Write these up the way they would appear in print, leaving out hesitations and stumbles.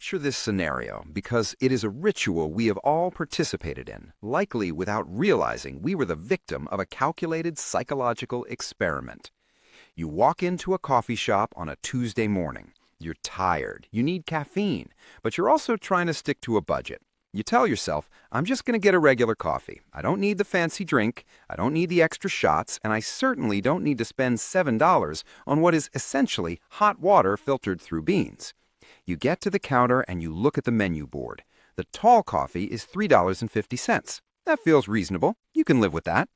Picture this scenario because it is a ritual we have all participated in, likely without realizing we were the victim of a calculated psychological experiment. You walk into a coffee shop on a Tuesday morning. You're tired, you need caffeine, but you're also trying to stick to a budget. You tell yourself, I'm just going to get a regular coffee. I don't need the fancy drink, I don't need the extra shots, and I certainly don't need to spend $7 on what is essentially hot water filtered through beans. You get to the counter and you look at the menu board. The tall coffee is $3.50. That feels reasonable. You can live with that.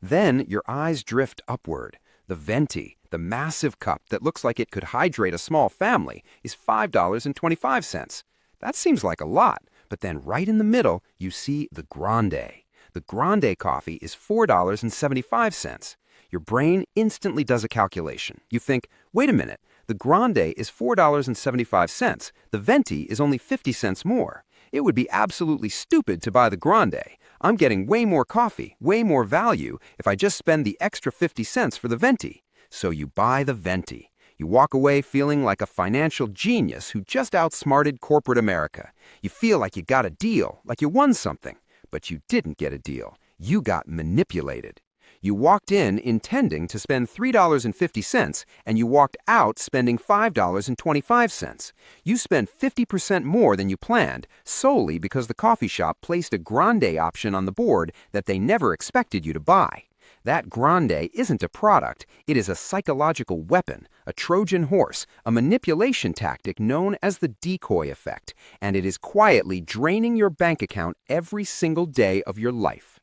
Then your eyes drift upward. The Venti, the massive cup that looks like it could hydrate a small family, is $5.25. That seems like a lot, but then right in the middle, you see the Grande. The Grande coffee is $4.75. Your brain instantly does a calculation. You think, wait a minute, the Grande is $4.75. The Venti is only 50 cents more. It would be absolutely stupid to buy the Grande. I'm getting way more coffee, way more value if I just spend the extra 50 cents for the Venti. So you buy the Venti. You walk away feeling like a financial genius who just outsmarted corporate America. You feel like you got a deal, like you won something. But you didn't get a deal. You got manipulated. You walked in intending to spend $3.50 and you walked out spending $5.25. You spent 50% more than you planned solely because the coffee shop placed a Grande option on the board that they never expected you to buy. That Grande isn't a product, it is a psychological weapon, a Trojan horse, a manipulation tactic known as the Decoy Effect, and it is quietly draining your bank account every single day of your life.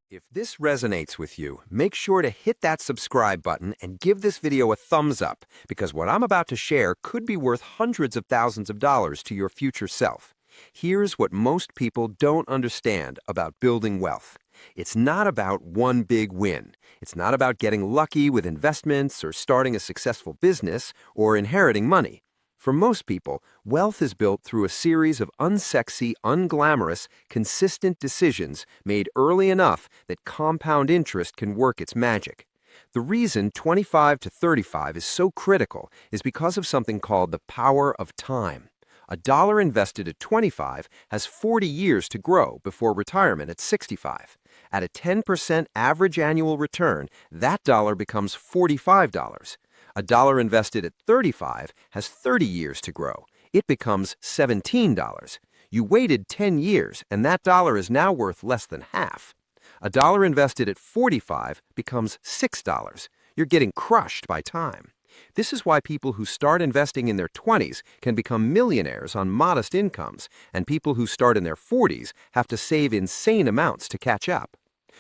If this resonates with you, make sure to hit that subscribe button and give this video a thumbs up, because what I'm about to share could be worth hundreds of thousands of dollars to your future self. Here's what most people don't understand about building wealth. It's not about one big win. It's not about getting lucky with investments or starting a successful business or inheriting money. For most people, wealth is built through a series of unsexy, unglamorous, consistent decisions made early enough that compound interest can work its magic. The reason 25 to 35 is so critical is because of something called the power of time. A dollar invested at 25 has 40 years to grow before retirement at 65. At a 10% average annual return, that dollar becomes $45. A dollar invested at 35 has 30 years to grow. It becomes $17. You waited 10 years, and that dollar is now worth less than half. A dollar invested at 45 becomes $6. You're getting crushed by time. This is why people who start investing in their 20s can become millionaires on modest incomes, and people who start in their 40s have to save insane amounts to catch up.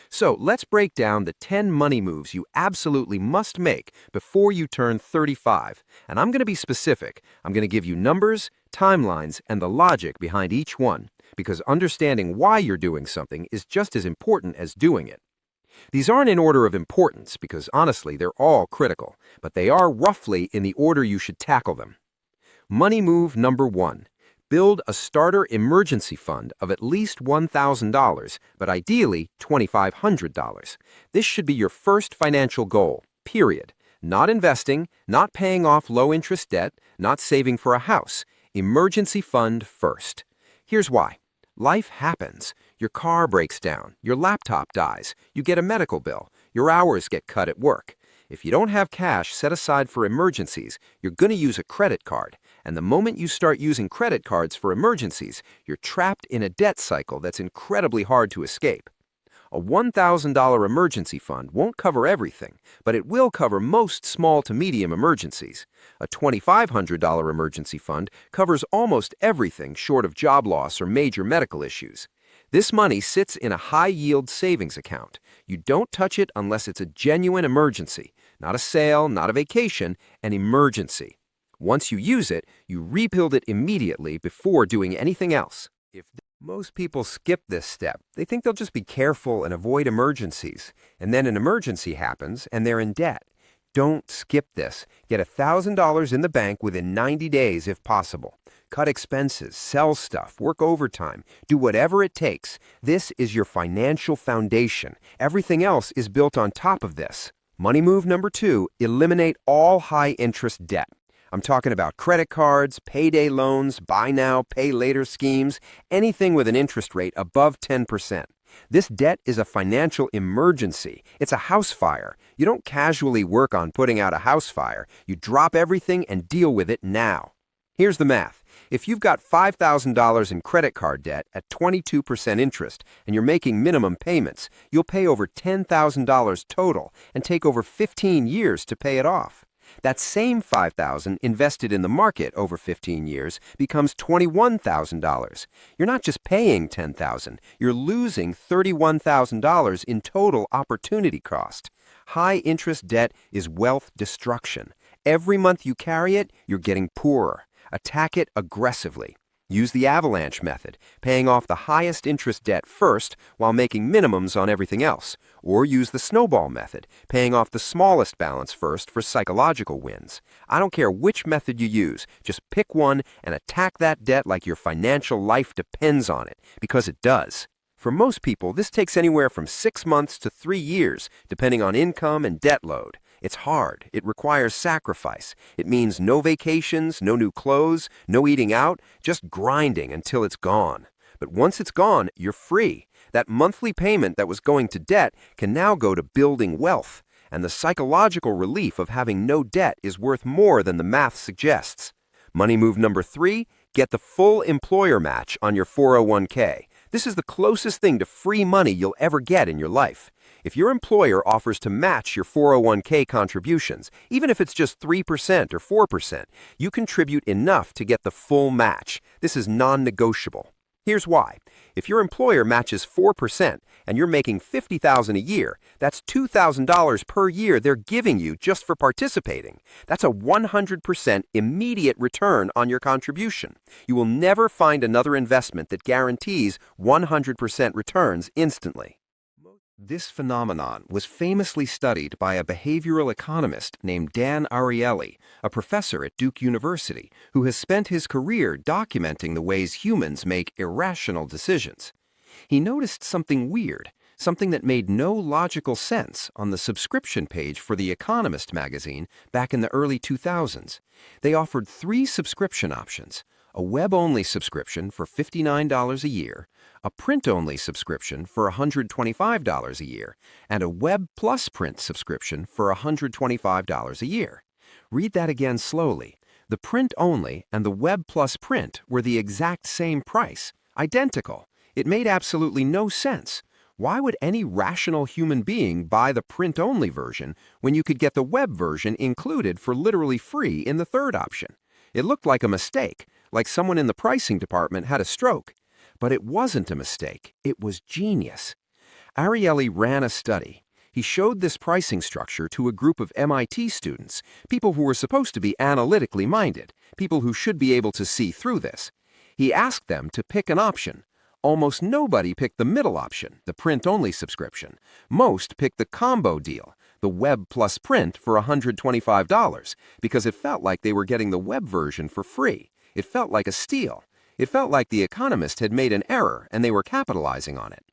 So let's break down the 10 money moves you absolutely must make before you turn 35. And I'm going to be specific. I'm going to give you numbers, timelines, and the logic behind each one, because understanding why you're doing something is just as important as doing it. These aren't in order of importance because, honestly, they're all critical, but they are roughly in the order you should tackle them. Money move number 1. Build a starter emergency fund of at least $1,000, but ideally $2,500. This should be your first financial goal, period. Not investing, not paying off low-interest debt, not saving for a house. Emergency fund first. Here's why. Life happens. Your car breaks down, your laptop dies, you get a medical bill, your hours get cut at work. If you don't have cash set aside for emergencies, you're going to use a credit card. And the moment you start using credit cards for emergencies, you're trapped in a debt cycle that's incredibly hard to escape. A $1,000 emergency fund won't cover everything, but it will cover most small to medium emergencies. A $2,500 emergency fund covers almost everything short of job loss or major medical issues. This money sits in a high-yield savings account. You don't touch it unless it's a genuine emergency, not a sale, not a vacation, an emergency. Once you use it, you rebuild it immediately before doing anything else. Most people skip this step. They think they'll just be careful and avoid emergencies. And then an emergency happens and they're in debt. Don't skip this. Get $1,000 in the bank within 90 days if possible. Cut expenses, sell stuff, work overtime, do whatever it takes. This is your financial foundation. Everything else is built on top of this. Money move number 2, eliminate all high-interest debt. I'm talking about credit cards, payday loans, buy now, pay later schemes, anything with an interest rate above 10%. This debt is a financial emergency. It's a house fire. You don't casually work on putting out a house fire. You drop everything and deal with it now. Here's the math. If you've got $5,000 in credit card debt at 22% interest and you're making minimum payments, you'll pay over $10,000 total and take over 15 years to pay it off. That same $5,000 invested in the market over 15 years becomes $21,000. You're not just paying $10,000, you're losing $31,000 in total opportunity cost. High interest debt is wealth destruction. Every month you carry it, you're getting poorer. Attack it aggressively. Use the avalanche method, paying off the highest interest debt first while making minimums on everything else. Or use the snowball method, paying off the smallest balance first for psychological wins. I don't care which method you use, just pick one and attack that debt like your financial life depends on it, because it does. For most people, this takes anywhere from 6 months to 3 years, depending on income and debt load. It's hard. It requires sacrifice. It means no vacations, no new clothes, no eating out, just grinding until it's gone. But once it's gone, you're free. That monthly payment that was going to debt can now go to building wealth. And the psychological relief of having no debt is worth more than the math suggests. Money move number 3, get the full employer match on your 401k. This is the closest thing to free money you'll ever get in your life. If your employer offers to match your 401k contributions, even if it's just 3% or 4%, you contribute enough to get the full match. This is non-negotiable. Here's why. If your employer matches 4% and you're making $50,000 a year, that's $2,000 per year they're giving you just for participating. That's a 100% immediate return on your contribution. You will never find another investment that guarantees 100% returns instantly. This phenomenon was famously studied by a behavioral economist named Dan Ariely, a professor at Duke University, who has spent his career documenting the ways humans make irrational decisions. He noticed something weird, something that made no logical sense on the subscription page for The Economist magazine back in the early 2000s. They offered 3 subscription options: a web-only subscription for $59 a year, a print-only subscription for $125 a year, and a Web Plus print subscription for $125 a year. Read that again slowly. The print-only and the Web Plus print were the exact same price, identical. It made absolutely no sense. Why would any rational human being buy the print-only version when you could get the web version included for literally free in the third option? It looked like a mistake, like someone in the pricing department had a stroke. But it wasn't a mistake. It was genius. Ariely ran a study. He showed this pricing structure to a group of MIT students, people who were supposed to be analytically minded, people who should be able to see through this. He asked them to pick an option. Almost nobody picked the middle option, the print-only subscription. Most picked the combo deal, the Web Plus print for $125, because it felt like they were getting the web version for free. It felt like a steal. It felt like The Economist had made an error and they were capitalizing on it.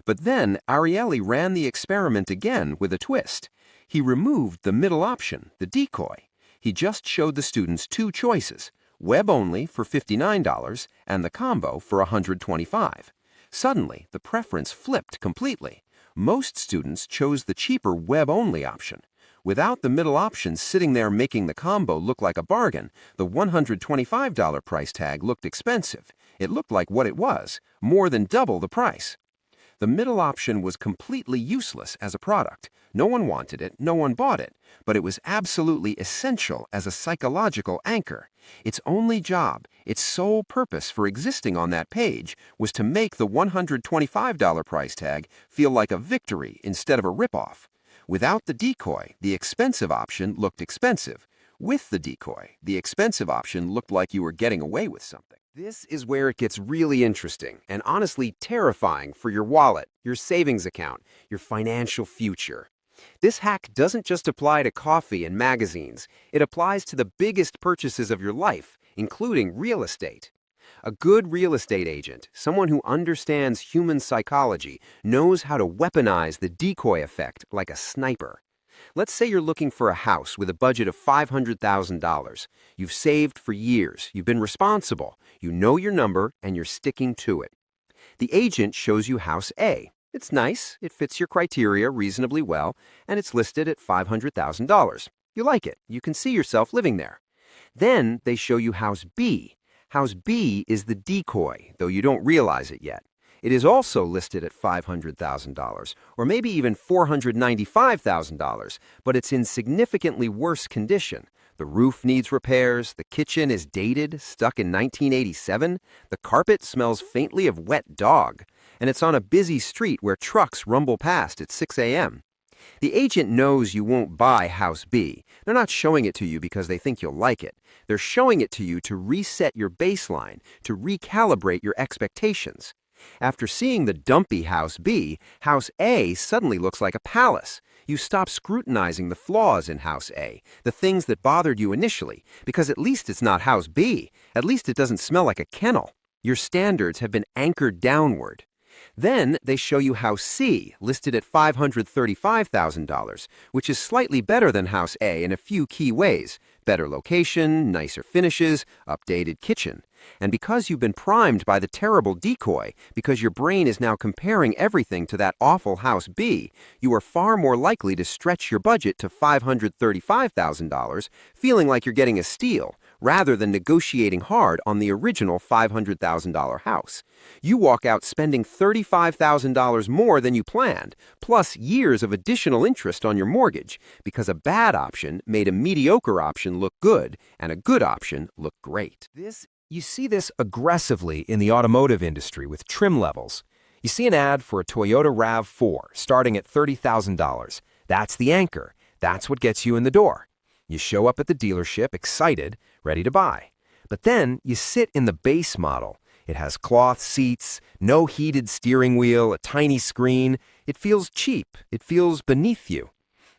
But then Ariely ran the experiment again with a twist. He removed the middle option, the decoy. He just showed the students 2 choices, web only for $59 and the combo for $125. Suddenly, the preference flipped completely. Most students chose the cheaper web-only option. Without the middle option sitting there making the combo look like a bargain, the $125 price tag looked expensive. It looked like what it was, more than double the price. The middle option was completely useless as a product. No one wanted it, no one bought it, but it was absolutely essential as a psychological anchor. Its only job, its sole purpose for existing on that page was to make the $125 price tag feel like a victory instead of a ripoff. Without the decoy, the expensive option looked expensive. With the decoy, the expensive option looked like you were getting away with something. This is where it gets really interesting and honestly terrifying for your wallet, your savings account, your financial future. This hack doesn't just apply to coffee and magazines. It applies to the biggest purchases of your life, including real estate. A good real estate agent, someone who understands human psychology, knows how to weaponize the decoy effect like a sniper. Let's say you're looking for a house with a budget of $500,000. You've saved for years, you've been responsible, you know your number, and you're sticking to it. The agent shows you House A. It's nice, it fits your criteria reasonably well, and it's listed at $500,000. You like it, you can see yourself living there. Then they show you House B. House B is the decoy, though you don't realize it yet. It is also listed at $500,000, or maybe even $495,000, but it's in significantly worse condition. The roof needs repairs, the kitchen is dated, stuck in 1987, the carpet smells faintly of wet dog, and it's on a busy street where trucks rumble past at 6 a.m. The agent knows you won't buy House B. They're not showing it to you because they think you'll like it. They're showing it to you to reset your baseline, to recalibrate your expectations. After seeing the dumpy House B, House A suddenly looks like a palace. You stop scrutinizing the flaws in House A, the things that bothered you initially, because at least it's not House B. At least it doesn't smell like a kennel. Your standards have been anchored downward. Then they show you House C, listed at $535,000, which is slightly better than House A in a few key ways. Better location, nicer finishes, updated kitchen. And because you've been primed by the terrible decoy, because your brain is now comparing everything to that awful House B, you are far more likely to stretch your budget to $535,000, feeling like you're getting a steal, rather than negotiating hard on the original $500,000 house. You walk out spending $35,000 more than you planned, plus years of additional interest on your mortgage, because a bad option made a mediocre option look good, and a good option look great. You see this aggressively in the automotive industry with trim levels. You see an ad for a Toyota RAV4 starting at $30,000. That's the anchor. That's what gets you in the door. You show up at the dealership excited, ready to buy. But then you sit in the base model. It has cloth seats, no heated steering wheel, a tiny screen. It feels cheap. It feels beneath you.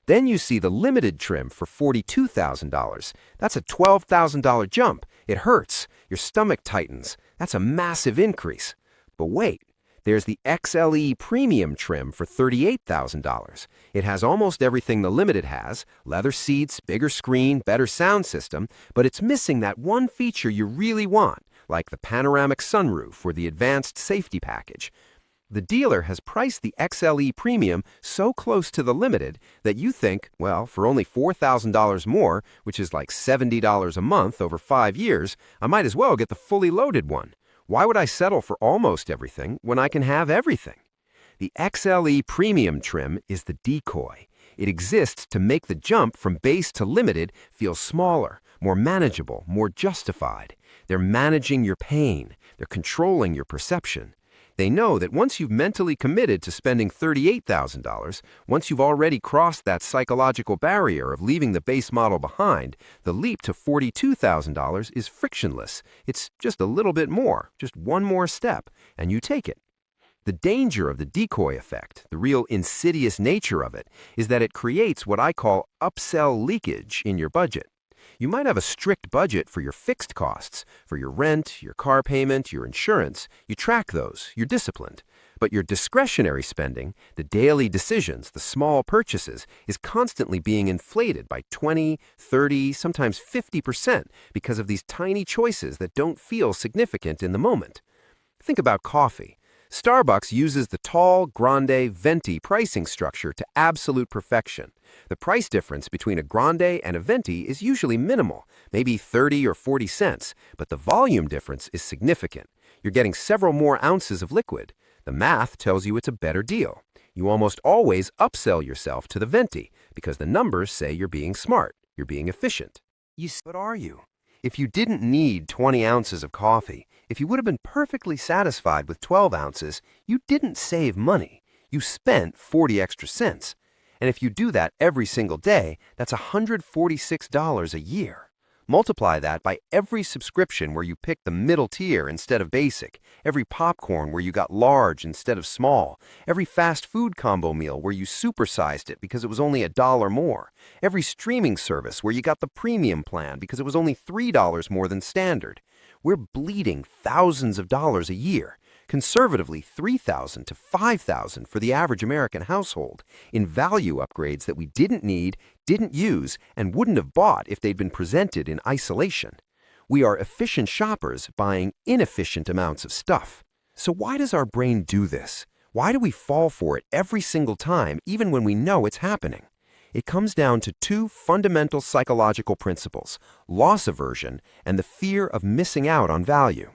Then you see the limited trim for $42,000. That's a $12,000 jump. It hurts. Your stomach tightens. That's a massive increase. But wait, there's the XLE Premium trim for $38,000. It has almost everything the Limited has: leather seats, bigger screen, better sound system, but it's missing that one feature you really want, like the panoramic sunroof or the advanced safety package. The dealer has priced the XLE Premium so close to the Limited that you think, well, for only $4,000 more, which is like $70 a month over 5 years, I might as well get the fully loaded one. Why would I settle for almost everything when I can have everything? The XLE Premium trim is the decoy. It exists to make the jump from base to Limited feel smaller, more manageable, more justified. They're managing your pain. They're controlling your perception. They know that once you've mentally committed to spending $38,000, once you've already crossed that psychological barrier of leaving the base model behind, the leap to $42,000 is frictionless. It's just a little bit more, just one more step, and you take it. The danger of the decoy effect, the real insidious nature of it, is that it creates what I call upsell leakage in your budget. You might have a strict budget for your fixed costs, for your rent, your car payment, your insurance. You track those, you're disciplined. But your discretionary spending, the daily decisions, the small purchases, is constantly being inflated by 20, 30, sometimes 50% because of these tiny choices that don't feel significant in the moment. Think about coffee. Starbucks uses the tall, grande, venti pricing structure to absolute perfection. The price difference between a grande and a venti is usually minimal, maybe 30 or 40 cents, but the volume difference is significant. You're getting several more ounces of liquid. The math tells you it's a better deal. You almost always upsell yourself to the venti because the numbers say you're being smart, you're being efficient. But are you? If you didn't need 20 ounces of coffee, if you would have been perfectly satisfied with 12 ounces, you didn't save money. You spent 40 extra cents. And if you do that every single day, that's $146 a year. Multiply that by every subscription where you picked the middle tier instead of basic, every popcorn where you got large instead of small, every fast food combo meal where you supersized it because it was only $1 more, every streaming service where you got the premium plan because it was only $3 more than standard. We're bleeding thousands of dollars a year. conservatively $3,000 to $5,000 for the average American household, in value upgrades that we didn't need, didn't use, and wouldn't have bought if they'd been presented in isolation. We are efficient shoppers buying inefficient amounts of stuff. So why does our brain do this? Why do we fall for it every single time, even when we know it's happening? It comes down to two fundamental psychological principles: loss aversion and the fear of missing out on value.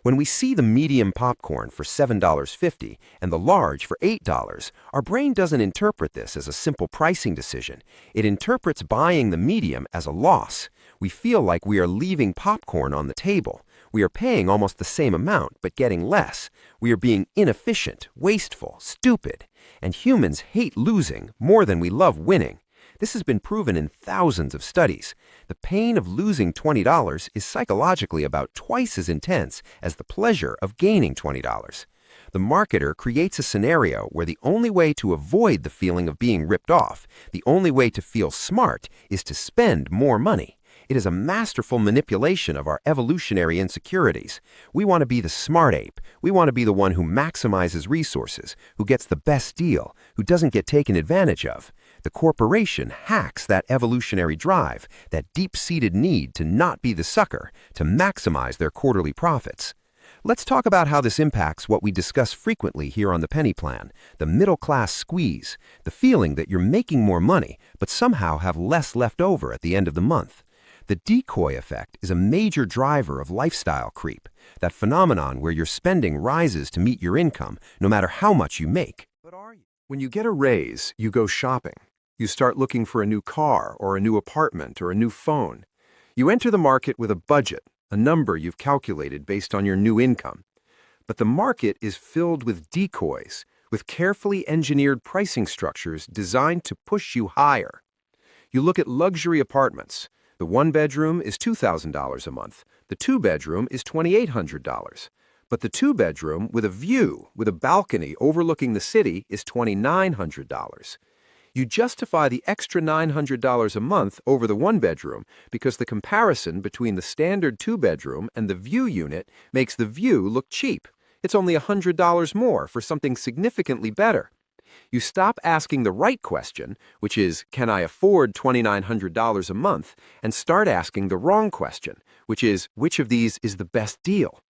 When we see the medium popcorn for $7.50 and the large for $8, our brain doesn't interpret this as a simple pricing decision. It interprets buying the medium as a loss. We feel like we are leaving popcorn on the table. We are paying almost the same amount, but getting less. We are being inefficient, wasteful, stupid. And humans hate losing more than we love winning. This has been proven in thousands of studies. The pain of losing $20 is psychologically about twice as intense as the pleasure of gaining $20. The marketer creates a scenario where the only way to avoid the feeling of being ripped off, the only way to feel smart, is to spend more money. It is a masterful manipulation of our evolutionary insecurities. We want to be the smart ape. We want to be the one who maximizes resources, who gets the best deal, who doesn't get taken advantage of. The corporation hacks that evolutionary drive, that deep-seated need to not be the sucker, to maximize their quarterly profits. Let's talk about how this impacts what we discuss frequently here on the Penny Plan, the middle-class squeeze, the feeling that you're making more money, but somehow have less left over at the end of the month. The decoy effect is a major driver of lifestyle creep, that phenomenon where your spending rises to meet your income, no matter how much you make. But are you? When you get a raise, you go shopping. You start looking for a new car or a new apartment or a new phone. You enter the market with a budget, a number you've calculated based on your new income. But the market is filled with decoys, with carefully engineered pricing structures designed to push you higher. You look at luxury apartments. The one-bedroom is $2,000 a month. The two-bedroom is $2,800. But the two-bedroom with a view, with a balcony overlooking the city, is $2,900. You justify the extra $900 a month over the one-bedroom because the comparison between the standard two-bedroom and the view unit makes the view look cheap. It's only $100 more for something significantly better. You stop asking the right question, which is, can I afford $2,900 a month, and start asking the wrong question, which is, which of these is the best deal?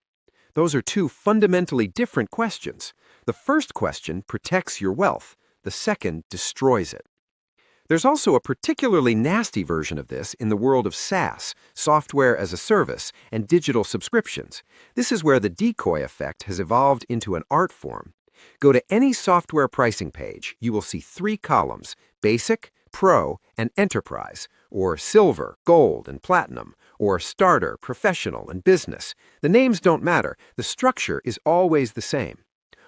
Those are two fundamentally different questions. The first question protects your wealth. The second destroys it. There's also a particularly nasty version of this in the world of SaaS, software as a service, and digital subscriptions. This is where the decoy effect has evolved into an art form. Go to any software pricing page, you will see three columns: Basic, Pro, and Enterprise, or Silver, Gold, and Platinum, or Starter, Professional, and Business. The names don't matter. The structure is always the same.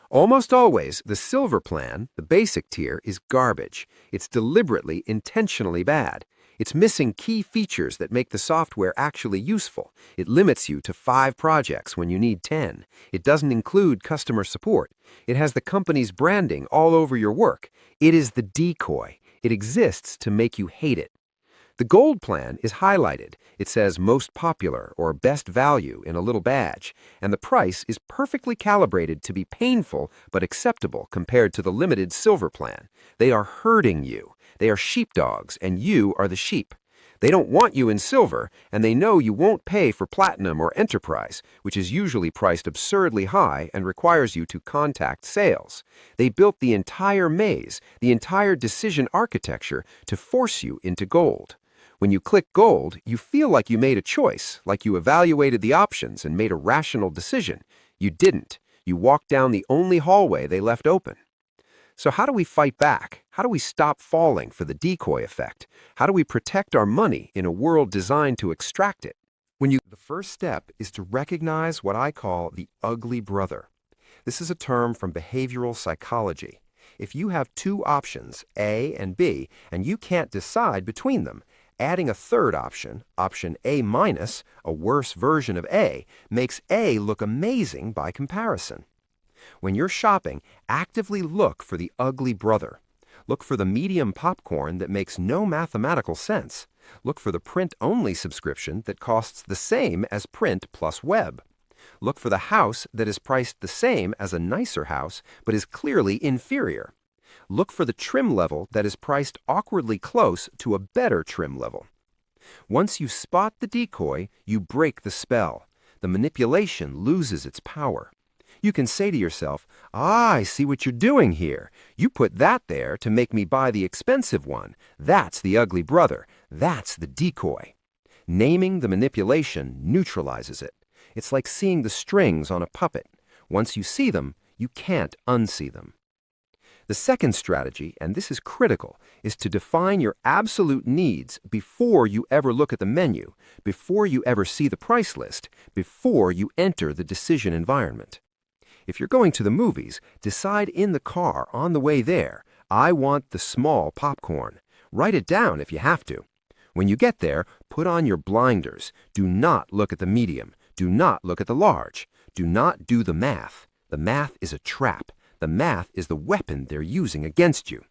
Almost always, the Silver plan, the basic tier, is garbage. It's deliberately, intentionally bad. It's missing key features that make the software actually useful. It limits you to 5 projects when you need 10. It doesn't include customer support. It has the company's branding all over your work. It is the decoy. It exists to make you hate it. The Gold plan is highlighted. It says most popular or best value in a little badge, and the price is perfectly calibrated to be painful but acceptable compared to the limited Silver plan. They are herding you. They are sheepdogs, and you are the sheep. They don't want you in Silver, and they know you won't pay for Platinum or Enterprise, which is usually priced absurdly high and requires you to contact sales. They built the entire maze, the entire decision architecture, to force you into Gold. When you click Gold, you feel like you made a choice, like you evaluated the options and made a rational decision. You didn't. You walked down the only hallway they left open. So how do we fight back? How do we stop falling for the decoy effect? How do we protect our money in a world designed to extract it? The first step is to recognize what I call the ugly brother. This is a term from behavioral psychology. If you have two options, A and B, and you can't decide between them, adding a third option, option A minus, a worse version of A, makes A look amazing by comparison. When you're shopping, actively look for the ugly brother. Look for the medium popcorn that makes no mathematical sense. Look for the print-only subscription that costs the same as print plus web. Look for the house that is priced the same as a nicer house but is clearly inferior. Look for the trim level that is priced awkwardly close to a better trim level. Once you spot the decoy, you break the spell. The manipulation loses its power. You can say to yourself, I see what you're doing here. You put that there to make me buy the expensive one. That's the ugly brother. That's the decoy. Naming the manipulation neutralizes it. It's like seeing the strings on a puppet. Once you see them, you can't unsee them. The second strategy, and this is critical, is to define your absolute needs before you ever look at the menu, before you ever see the price list, before you enter the decision environment. If you're going to the movies, decide in the car on the way there, I want the small popcorn. Write it down if you have to. When you get there, put on your blinders. Do not look at the medium. Do not look at the large. Do not do the math. The math is a trap. The math is the weapon they're using against you.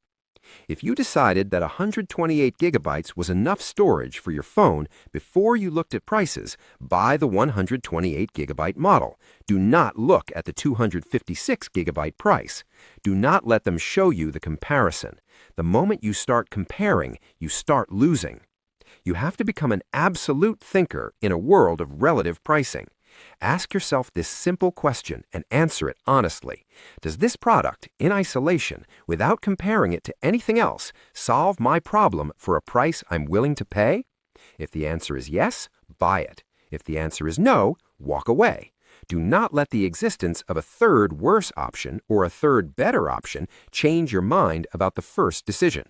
If you decided that 128 gigabytes was enough storage for your phone before you looked at prices, buy the 128 gigabyte model. Do not look at the 256 gigabyte price. Do not let them show you the comparison. The moment you start comparing, you start losing. You have to become an absolute thinker in a world of relative pricing. Ask yourself this simple question and answer it honestly. Does this product, in isolation, without comparing it to anything else, solve my problem for a price I'm willing to pay? If the answer is yes, buy it. If the answer is no, walk away. Do not let the existence of a third worse option or a third better option change your mind about the first decision.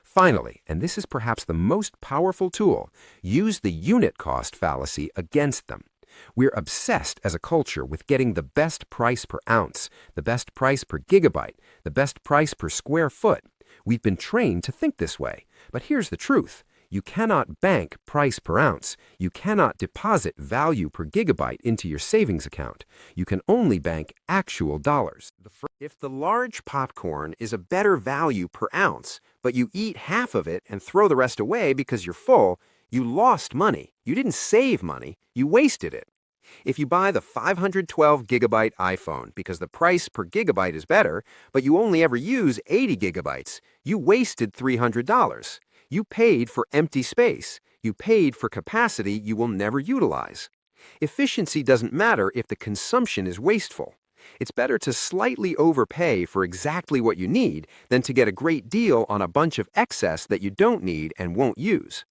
Finally, and this is perhaps the most powerful tool, use the unit cost fallacy against them. We're obsessed as a culture with getting the best price per ounce, the best price per gigabyte, the best price per square foot. We've been trained to think this way. But here's the truth. You cannot bank price per ounce. You cannot deposit value per gigabyte into your savings account. You can only bank actual dollars. If the large popcorn is a better value per ounce, but you eat half of it and throw the rest away because you're full, you lost money. You didn't save money. You wasted it. If you buy the 512 gigabyte iPhone because the price per gigabyte is better, but you only ever use 80 gigabytes, you wasted $300. You paid for empty space. You paid for capacity you will never utilize. Efficiency doesn't matter if the consumption is wasteful. It's better to slightly overpay for exactly what you need than to get a great deal on a bunch of excess that you don't need and won't use.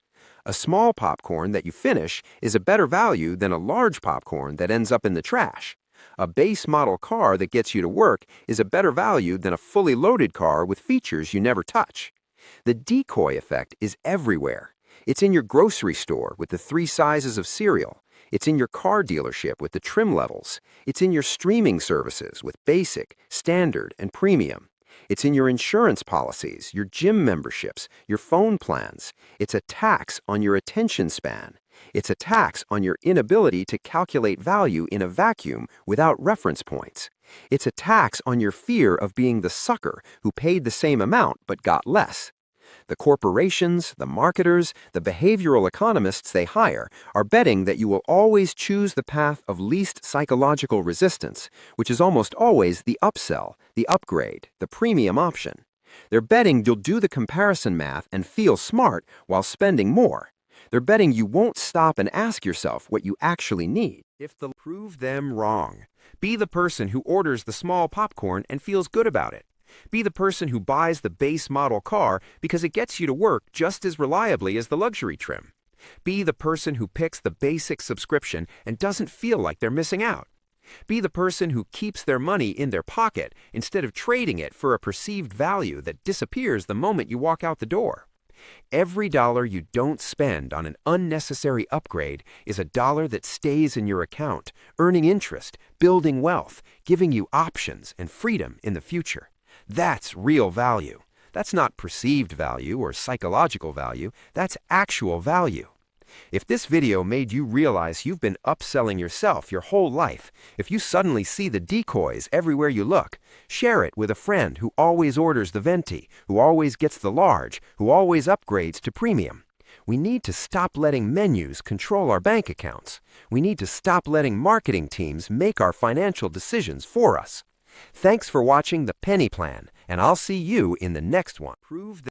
A small popcorn that you finish is a better value than a large popcorn that ends up in the trash. A base model car that gets you to work is a better value than a fully loaded car with features you never touch. The decoy effect is everywhere. It's in your grocery store with the 3 sizes of cereal. It's in your car dealership with the trim levels. It's in your streaming services with basic, standard, and premium. It's in your insurance policies, your gym memberships, your phone plans. It's a tax on your attention span. It's a tax on your inability to calculate value in a vacuum without reference points. It's a tax on your fear of being the sucker who paid the same amount but got less. The corporations, the marketers, the behavioral economists they hire are betting that you will always choose the path of least psychological resistance, which is almost always the upsell, the upgrade, the premium option. They're betting you'll do the comparison math and feel smart while spending more. They're betting you won't stop and ask yourself what you actually need. Prove them wrong. Be the person who orders the small popcorn and feels good about it. Be the person who buys the base model car because it gets you to work just as reliably as the luxury trim. Be the person who picks the basic subscription and doesn't feel like they're missing out. Be the person who keeps their money in their pocket instead of trading it for a perceived value that disappears the moment you walk out the door. Every dollar you don't spend on an unnecessary upgrade is a dollar that stays in your account, earning interest, building wealth, giving you options and freedom in the future. That's real value. That's not perceived value or psychological value. That's actual value. If this video made you realize you've been upselling yourself your whole life, if you suddenly see the decoys everywhere you look, share it with a friend who always orders the Venti, who always gets the large, who always upgrades to premium. We need to stop letting menus control our bank accounts. We need to stop letting marketing teams make our financial decisions for us. Thanks for watching The Penny Plan, and I'll see you in the next one. Prove